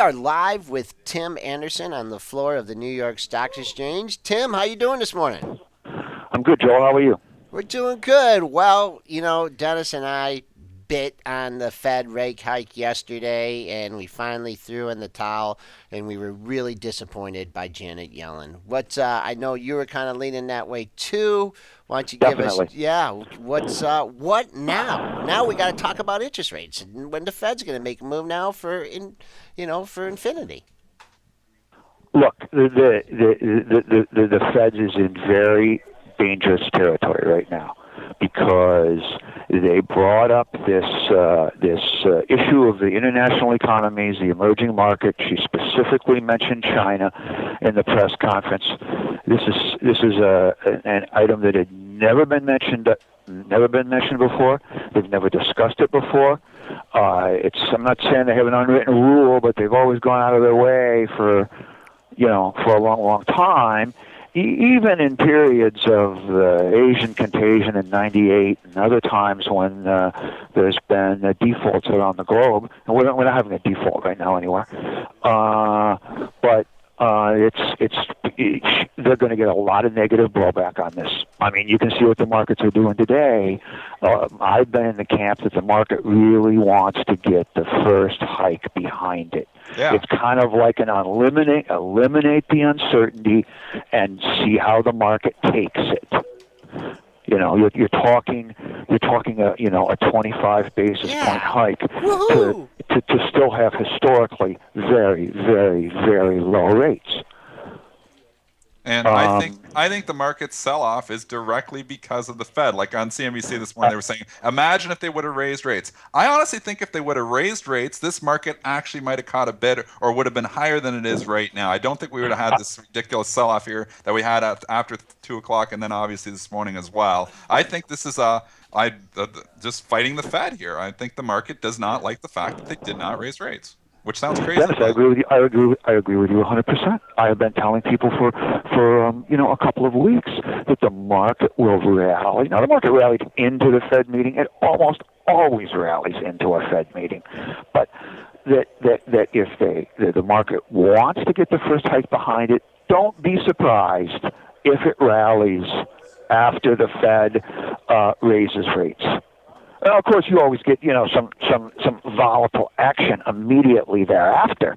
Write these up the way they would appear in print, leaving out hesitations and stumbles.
are live with Tim Anderson on the floor of the New York Stock Exchange. Tim, how you doing this morning? I'm good, Joel. How are you? We're doing good. Well, Dennis and I bit on the Fed rate hike yesterday, and we finally threw in the towel, and we were really disappointed by Janet Yellen. I know you were kind of leaning that way too. Why don't you give us, Definitely. what now? Now we got to talk about interest rates and when the Fed's going to make a move now for infinity. Look, the Fed is in very dangerous territory right now because they brought up this issue of the international economies, the emerging market. She specifically mentioned China in the press conference. This is an item that had never been mentioned before. They've never discussed it before. I'm not saying they have an unwritten rule, but they've always gone out of their way for a long, long time, even in periods of Asian contagion in '98 and other times when there's been defaults around the globe. And we're not having a default right now anywhere. But they're going to get a lot of negative blowback on this. I mean, you can see what the markets are doing today. I've been in the camp that the market really wants to get the first hike behind it. Yeah. It's kind of like an eliminate the uncertainty and see how the market takes it. You're talking a 25 basis point hike to still have historically very, very, very low rates. And I think the market sell-off is directly because of the Fed. Like on CNBC this morning, they were saying, imagine if they would have raised rates. I honestly think if they would have raised rates, this market actually might have caught a bid or would have been higher than it is right now. I don't think we would have had this ridiculous sell-off here that we had after 2 o'clock and then obviously this morning as well. I think this is just fighting the Fed here. I think the market does not like the fact that they did not raise rates. Which sounds crazy. Dennis, I agree with you. I agree with you 100%. I have been telling people for a couple of weeks that the market will rally. Now, the market rallied into the Fed meeting. It almost always rallies into a Fed meeting, but that if the market wants to get the first hike behind it, don't be surprised if it rallies after the Fed raises rates. Of course, you always get some volatile action immediately thereafter,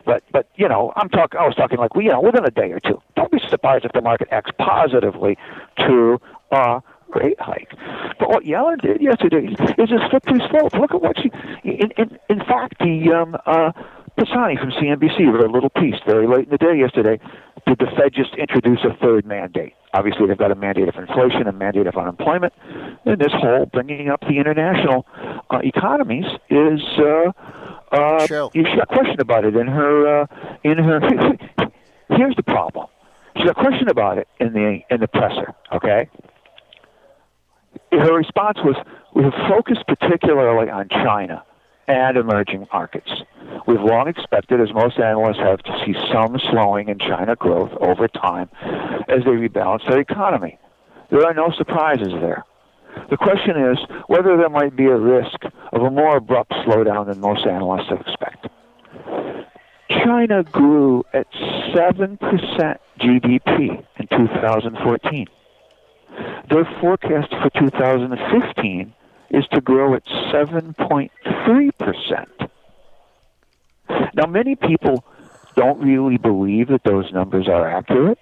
but I was talking like within a day or two. Don't be surprised if the market acts positively to a rate hike. But what Yellen did yesterday is a slippery slope. Look at what she. In fact, the Pisani from CNBC wrote a little piece very late in the day yesterday. Did the Fed just introduce a third mandate? Obviously, they've got a mandate of inflation, a mandate of unemployment, and this whole bringing up the international economies is. True. She got a question about it in her. Here's the problem. She got a question about it in the presser. Okay. Her response was, "We have focused particularly on China and emerging markets. We've long expected, as most analysts have, to see some slowing in China growth over time as they rebalance their economy. There are no surprises there. The question is whether there might be a risk of a more abrupt slowdown than most analysts expect." China grew at 7% GDP in 2014. Their forecast for 2015 is to grow at 7.3%. Now, many people don't really believe that those numbers are accurate.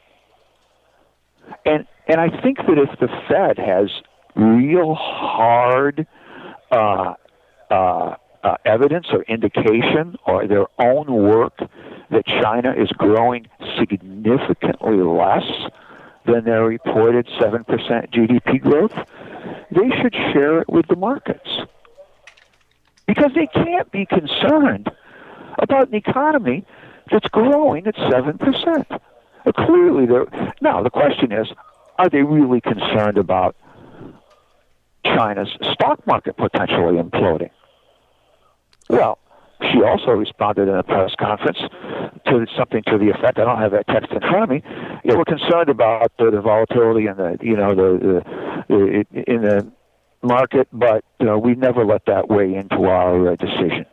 And I think that if the Fed has real hard evidence or indication or their own work that China is growing significantly less than their reported 7% GDP growth, they should share it with the markets. Because they can't be concerned about an economy that's growing at 7%. Clearly, now the question is, are they really concerned about China's stock market potentially imploding? Well, she also responded in a press conference to something to the effect, I don't have that text in front of me, we're concerned about the volatility and in the market, but we never let that weigh into our decision.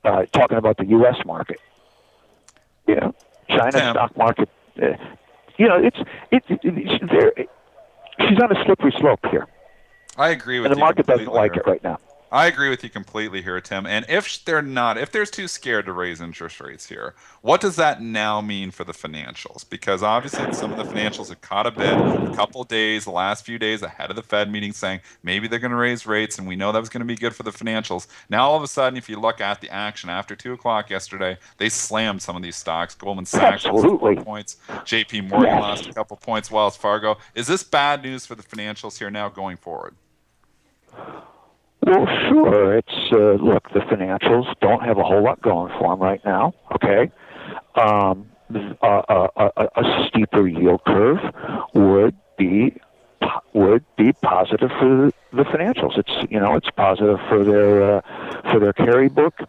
talking about the U.S. market. China Tim. stock market. It's she's on a slippery slope here. I agree with you. And the market doesn't like it right now. I agree with you completely here, Tim. And if they're too scared to raise interest rates here, what does that now mean for the financials? Because obviously some of the financials have caught a bid a couple days, the last few days ahead of the Fed meeting saying maybe they're going to raise rates, and we know that was going to be good for the financials. Now all of a sudden, if you look at the action after 2 o'clock yesterday, they slammed some of these stocks. Goldman Sachs lost a couple points. JP Morgan lost a couple points. Wells Fargo. Is this bad news for the financials here now going forward? Well, sure. It's look, the financials don't have a whole lot going for them right now. Okay, a steeper yield curve would be positive for the financials. It's positive for their carry book,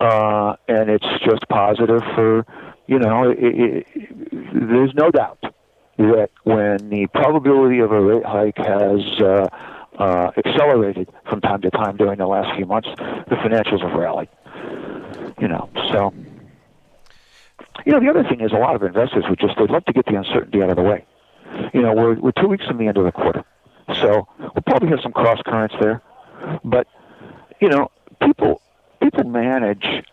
and it's just positive for there's no doubt that when the probability of a rate hike has accelerated from time to time during the last few months, the financials have rallied. So the other thing is a lot of investors they'd love to get the uncertainty out of the way. We're 2 weeks from the end of the quarter, so we'll probably have some cross currents there. But people manage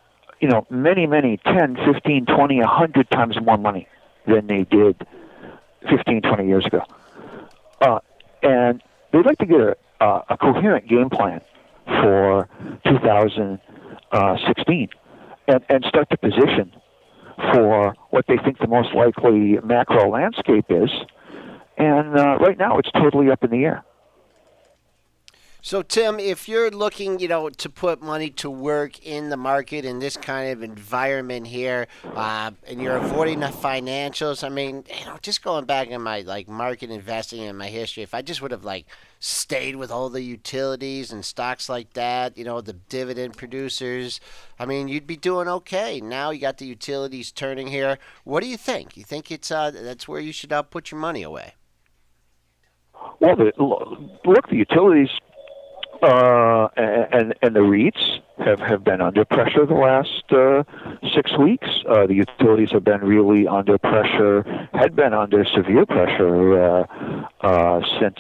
many 10, 15, 20, 100 times more money than they did 15, 20 years ago, and they'd like to get a coherent game plan for 2016 and start to position for what they think the most likely macro landscape is. And right now it's totally up in the air. So, Tim, if you're looking, to put money to work in the market in this kind of environment here, and you're avoiding the financials, I mean, just going back in my market investing in my history, if I just would have stayed with all the utilities and stocks like that, the dividend producers, I mean, you'd be doing okay. Now you got the utilities turning here. What do you think? You think it's that's where you should put your money away? Well, look, the utilities. And the REITs have been under pressure the last 6 weeks. The utilities have been really under pressure, had been under severe pressure since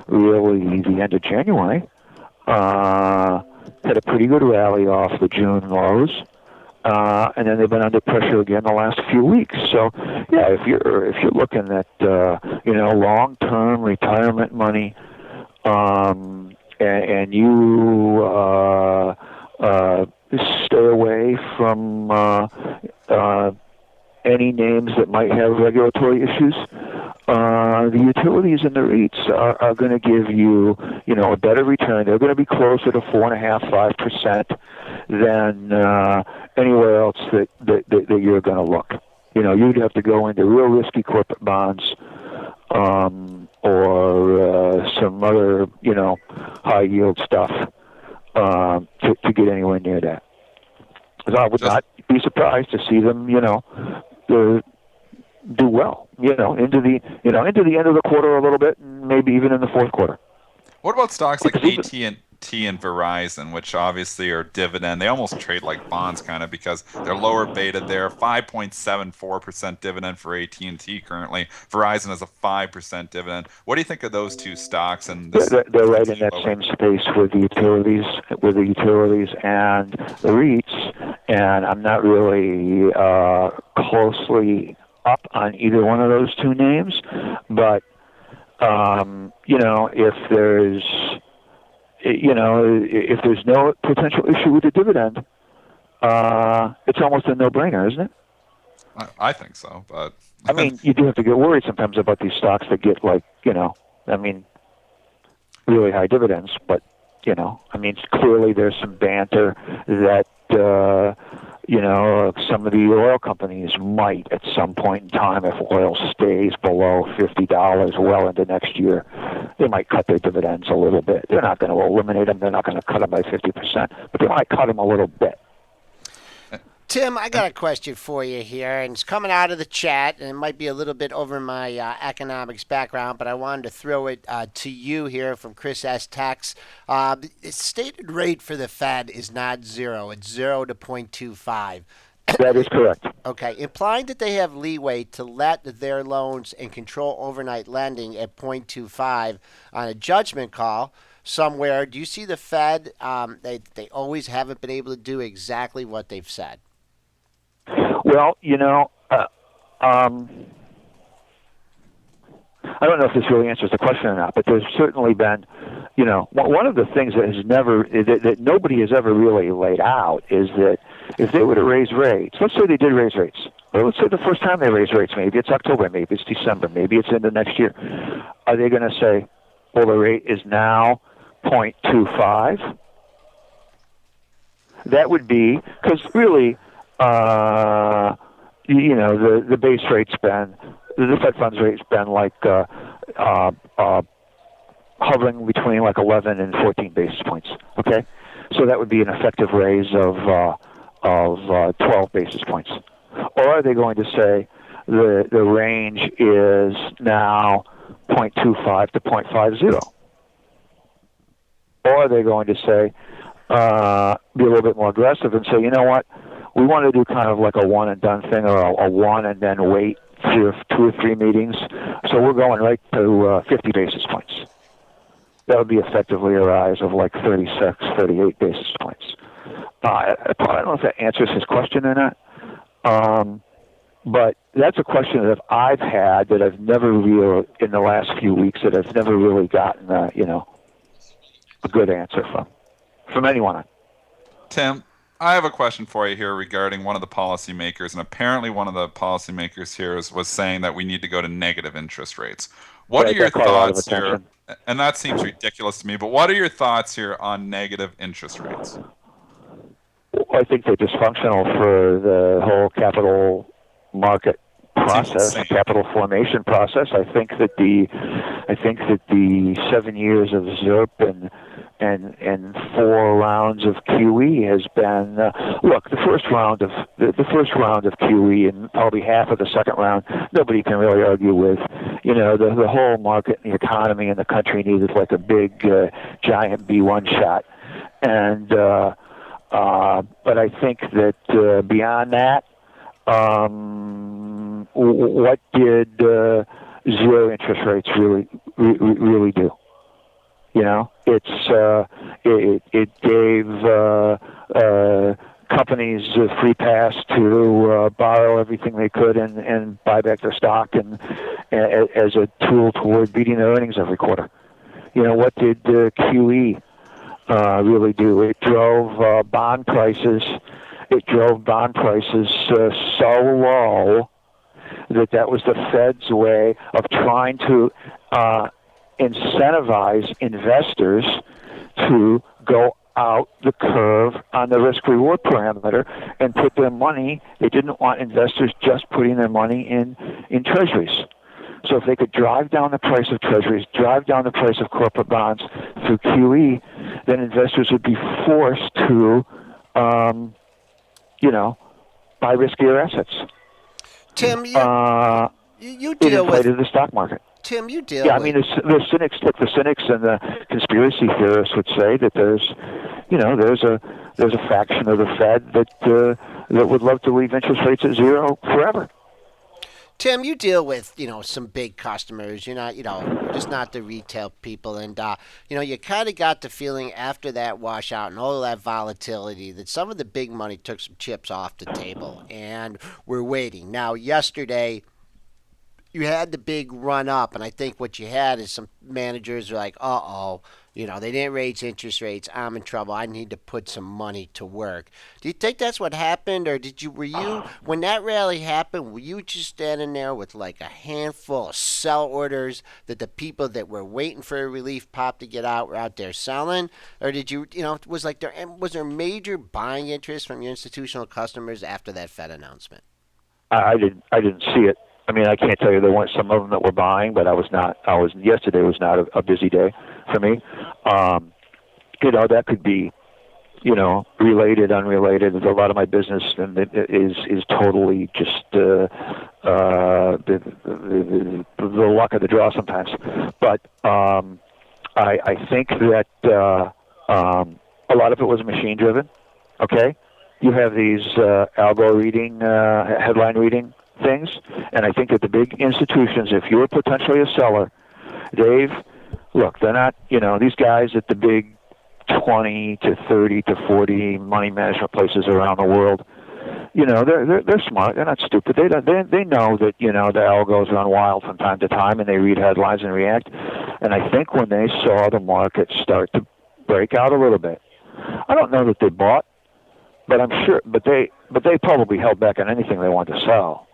really the end of January. Had a pretty good rally off the June lows. And then they've been under pressure again the last few weeks. So, yeah, if you're looking at long-term retirement money, and you stay away from any names that might have regulatory issues, the utilities and the REITs are going to give you, a better return. They're going to be closer to 4.5%, 5% than anywhere else that you're going to look. You'd have to go into real risky corporate bonds, or some other, high yield stuff to get anywhere near that. Because I would not be surprised to see them, do well, into the end of the quarter a little bit, and maybe even in the fourth quarter. What about stocks like ATT and Verizon, which obviously are dividend? They almost trade like bonds, kind of, because they're lower beta there. 5.74% dividend for AT&T currently. Verizon has a 5% dividend. What do you think of those two stocks? And they're right in that same space with the utilities and the REITs. And I'm not really closely up on either one of those two names, but if there's no potential issue with the dividend, it's almost a no-brainer, isn't it? I think so, but I mean, you do have to get worried sometimes about these stocks that get really high dividends. But clearly there's some banter that some of the oil companies might, at some point in time, if oil stays below $50 well into next year, they might cut their dividends a little bit. They're not going to eliminate them. They're not going to cut them by 50%, but they might cut them a little bit. Tim, I got a question for you here, and it's coming out of the chat, and it might be a little bit over my economics background, but I wanted to throw it to you here from Chris S. Tex. The stated rate for the Fed is not zero; it's 0 to 0.25. That is correct. Okay, implying that they have leeway to let their loans and control overnight lending at 0.25 on a judgment call somewhere. Do you see the Fed? They always haven't been able to do exactly what they've said. Well, I don't know if this really answers the question or not, but there's certainly been, one of the things that has never, that nobody has ever really laid out is that if they were to raise rates, let's say they did raise rates, or let's say the first time they raise rates, maybe it's October, maybe it's December, maybe it's into next year, are they going to say, well, the rate is now 0.25? That would be, because really, the base rate's been, the Fed funds rate's been like hovering between like 11 and 14 basis points. Okay, so that would be an effective raise of 12 basis points. Or are they going to say the range is now 0.25 to 0.50? Or are they going to say be a little bit more aggressive and say, you know what, we want to do kind of like a one and done thing, or a one and then wait for 2 or 3 meetings. So we're going right to 50 basis points. That would be effectively a rise of like 36, 38 basis points. I don't know if that answers his question or not. But that's a question that I've had that I've never really, in the last few weeks, that I've never really gotten, a good answer from anyone. Tim, I have a question for you here regarding one of the policymakers, and apparently one of the policymakers here was saying that we need to go to negative interest rates. What are your thoughts here? And that seems ridiculous to me, but what are your thoughts here on negative interest rates? Well, I think they're dysfunctional for the whole capital market process, capital formation process. I think that the 7 years of ZIRP and 4 rounds of QE has been look, the first round of QE and probably half of the second round, nobody can really argue with. The whole market and the economy in the country needed like a big giant B1 shot, and but I think that beyond that, what did zero interest rates really do? It gave companies a free pass to borrow everything they could and buy back their stock and as a tool toward beating their earnings every quarter. What did QE really do? It drove bond prices. It drove bond prices so low that was the Fed's way of trying to incentivize investors to go out the curve on the risk-reward parameter and put their money. They didn't want investors just putting their money in treasuries. So if they could drive down the price of treasuries, drive down the price of corporate bonds through QE, then investors would be forced to, buy riskier assets. Tim, you deal with the stock market. Tim, you deal. Yeah, I mean, the cynics and the conspiracy theorists would say that there's a faction of the Fed that would love to leave interest rates at zero forever. Tim, you deal with some big customers. You're not just not the retail people, and you kind of got the feeling after that washout and all of that volatility that some of the big money took some chips off the table, and we're waiting now. Yesterday, you had the big run up, and I think what you had is some managers are like, they didn't raise interest rates. I'm in trouble. I need to put some money to work. Do you think that's what happened, or were you when that rally happened? Were you just standing there with like a handful of sell orders that the people that were waiting for a relief pop to get out were out there selling, or did you, was there major buying interest from your institutional customers after that Fed announcement? I didn't see it. I mean, I can't tell you there weren't some of them that were buying, but yesterday was not a busy day for me. That could be related, unrelated. A lot of my business is totally just the luck of the draw sometimes. But I think that a lot of it was machine driven. Okay, you have these algo reading, headline reading things, and I think that the big institutions, if you're potentially a seller, Dave, look, they're not, these guys at the big 20 to 30 to 40 money management places around the world, they're smart. They're not stupid. They know that the algos run wild from time to time, and they read headlines and react. And I think when they saw the market start to break out a little bit, I don't know that they bought, but I'm sure. But they probably held back on anything they wanted to sell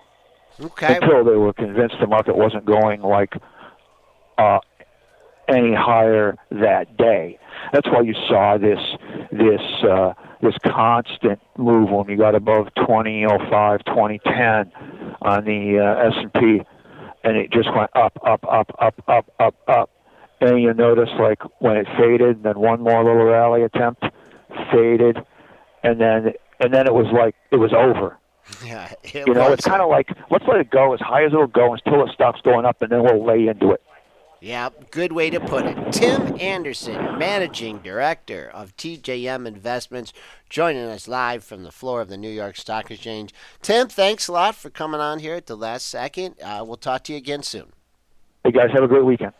until they were convinced the market wasn't going like any higher that day. That's why you saw this constant move when you got above 2005, 2010 on the S&P, and it just went up, up, up, up, up, up, up. And you notice like when it faded, then one more little rally attempt, faded, and then it was like it was over. Yeah, it's kind of like, let's let it go as high as it'll go until it stops going up, and then we'll lay into it. Yeah, good way to put it. Tim Anderson, Managing Director of TJM Investments, joining us live from the floor of the New York Stock Exchange. Tim, thanks a lot for coming on here at the last second. We'll talk to you again soon. Hey, guys, have a great weekend.